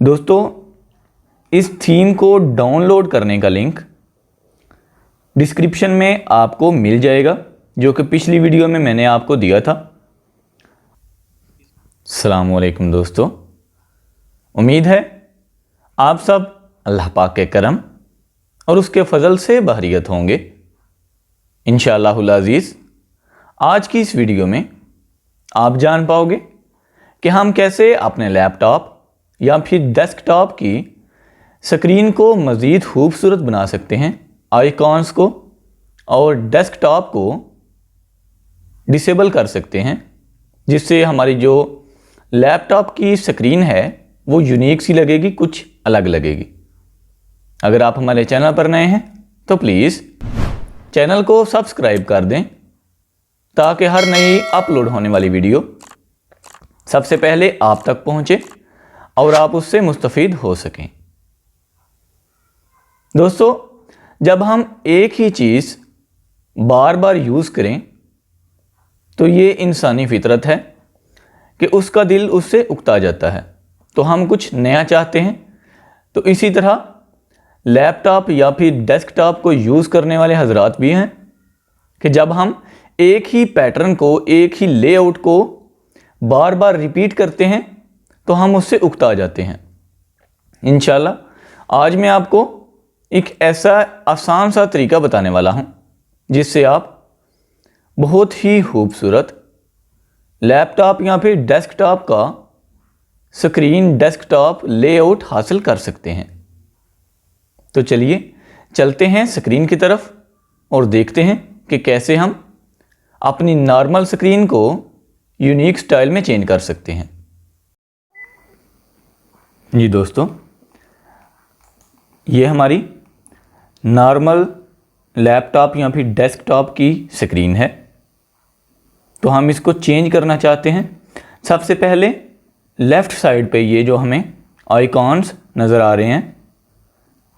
दोस्तों, इस थीम को डाउनलोड करने का लिंक डिस्क्रिप्शन में आपको मिल जाएगा, जो कि पिछली वीडियो में मैंने आपको दिया था। अस्सलाम वालेकुम दोस्तों, उम्मीद है आप सब अल्लाह पाक के करम और उसके फजल से बहरियत होंगे इंशाअल्लाहुल अज़ीज़। आज की इस वीडियो में आप जान पाओगे कि हम कैसे अपने लैपटॉप या फिर डेस्कटॉप की स्क्रीन को मज़ीद खूबसूरत बना सकते हैं, आइकॉन्स को और डेस्कटॉप को डिसेबल कर सकते हैं, जिससे हमारी जो लैपटॉप की स्क्रीन है वो यूनिक सी लगेगी, कुछ अलग लगेगी। अगर आप हमारे चैनल पर नए हैं तो प्लीज़ चैनल को सब्सक्राइब कर दें, ताकि हर नई अपलोड होने वाली वीडियो सबसे पहले आप तक पहुंचे और आप उससे मुस्तफ़ीद हो सकें। दोस्तों, जब हम एक ही चीज़ बार बार यूज़ करें तो ये इंसानी फितरत है कि उसका दिल उससे उकता जाता है, तो हम कुछ नया चाहते हैं। तो इसी तरह लैपटॉप या फिर डेस्कटॉप को यूज़ करने वाले हजरात भी हैं कि जब हम एक ही पैटर्न को, एक ही लेआउट को बार बार रिपीट करते हैं तो हम उससे उकता जाते हैं। इंशाल्लाह आज मैं आपको एक ऐसा आसान सा तरीका बताने वाला हूं, जिससे आप बहुत ही खूबसूरत लैपटॉप या फिर डेस्कटॉप का स्क्रीन डेस्कटॉप लेआउट हासिल कर सकते हैं। तो चलिए चलते हैं स्क्रीन की तरफ और देखते हैं कि कैसे हम अपनी नॉर्मल स्क्रीन को यूनिक स्टाइल में चेंज कर सकते हैं। जी दोस्तों, ये हमारी नॉर्मल लैपटॉप या फिर डेस्कटॉप की स्क्रीन है। तो हम इसको चेंज करना चाहते हैं। सबसे पहले लेफ़्ट साइड पे ये जो हमें आइकॉन्स नज़र आ रहे हैं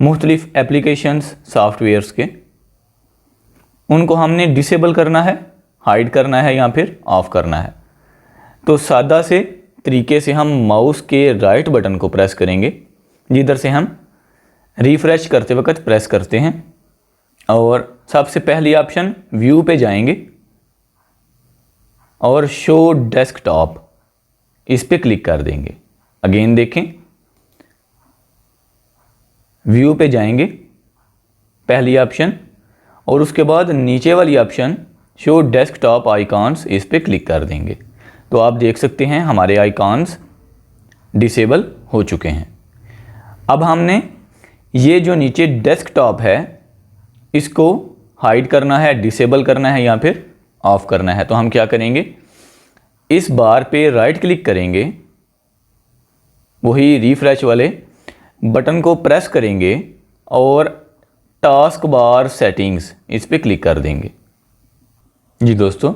मुख्तलिफ़ एप्लीकेशंस सॉफ्टवेयर्स के, उनको हमने डिसेबल करना है, हाइड करना है या फिर ऑफ़ करना है। तो सादा से तरीके से हम माउस के राइट बटन को प्रेस करेंगे, जिधर से हम रिफ़्रेश करते वक्त प्रेस करते हैं, और सबसे पहली ऑप्शन व्यू पे जाएंगे और शो डेस्कटॉप इस पे क्लिक कर देंगे। अगेन देखें, व्यू पे जाएंगे पहली ऑप्शन, और उसके बाद नीचे वाली ऑप्शन शो डेस्कटॉप आइकॉन्स इस पे क्लिक कर देंगे। तो आप देख सकते हैं हमारे आइकॉन्स डिसेबल हो चुके हैं। अब हमने ये जो नीचे डेस्कटॉप है इसको हाइड करना है, डिसेबल करना है या फिर ऑफ करना है। तो हम क्या करेंगे, इस बार पे राइट क्लिक करेंगे, वही रिफ्रेश वाले बटन को प्रेस करेंगे और टास्क बार सेटिंग्स इस पे क्लिक कर देंगे। जी दोस्तों,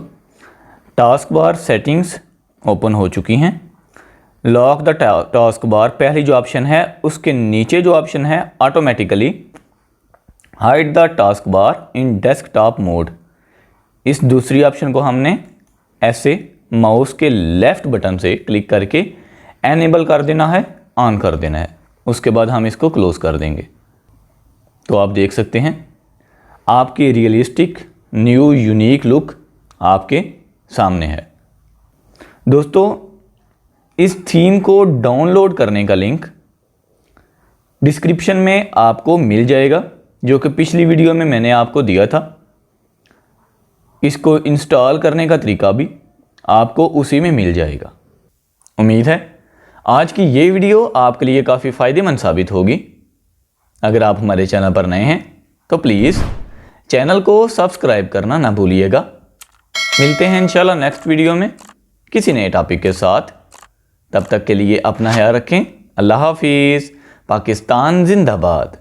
टास्क बार सेटिंग्स ओपन हो चुकी हैं। लॉक द टास्क बार पहली जो ऑप्शन है, उसके नीचे जो ऑप्शन है automatically hide the task bar in desktop mode, इस दूसरी ऑप्शन को हमने ऐसे माउस के लेफ़्ट बटन से क्लिक करके एनेबल कर देना है, ऑन कर देना है। उसके बाद हम इसको क्लोज़ कर देंगे। तो आप देख सकते हैं आपकी रियलिस्टिक न्यू यूनिक लुक आपके सामने है। दोस्तों, इस थीम को डाउनलोड करने का लिंक डिस्क्रिप्शन में आपको मिल जाएगा, जो कि पिछली वीडियो में मैंने आपको दिया था। इसको इंस्टॉल करने का तरीका भी आपको उसी में मिल जाएगा। उम्मीद है आज की ये वीडियो आपके लिए काफ़ी फ़ायदेमंद साबित होगी। अगर आप हमारे चैनल पर नए हैं तो प्लीज़ चैनल को सब्सक्राइब करना ना भूलिएगा। मिलते हैं इंशाल्लाह नेक्स्ट वीडियो में किसी नए टॉपिक के साथ। तब तक के लिए अपना ख्याल रखें। अल्लाह हाफिज़। पाकिस्तान जिंदाबाद।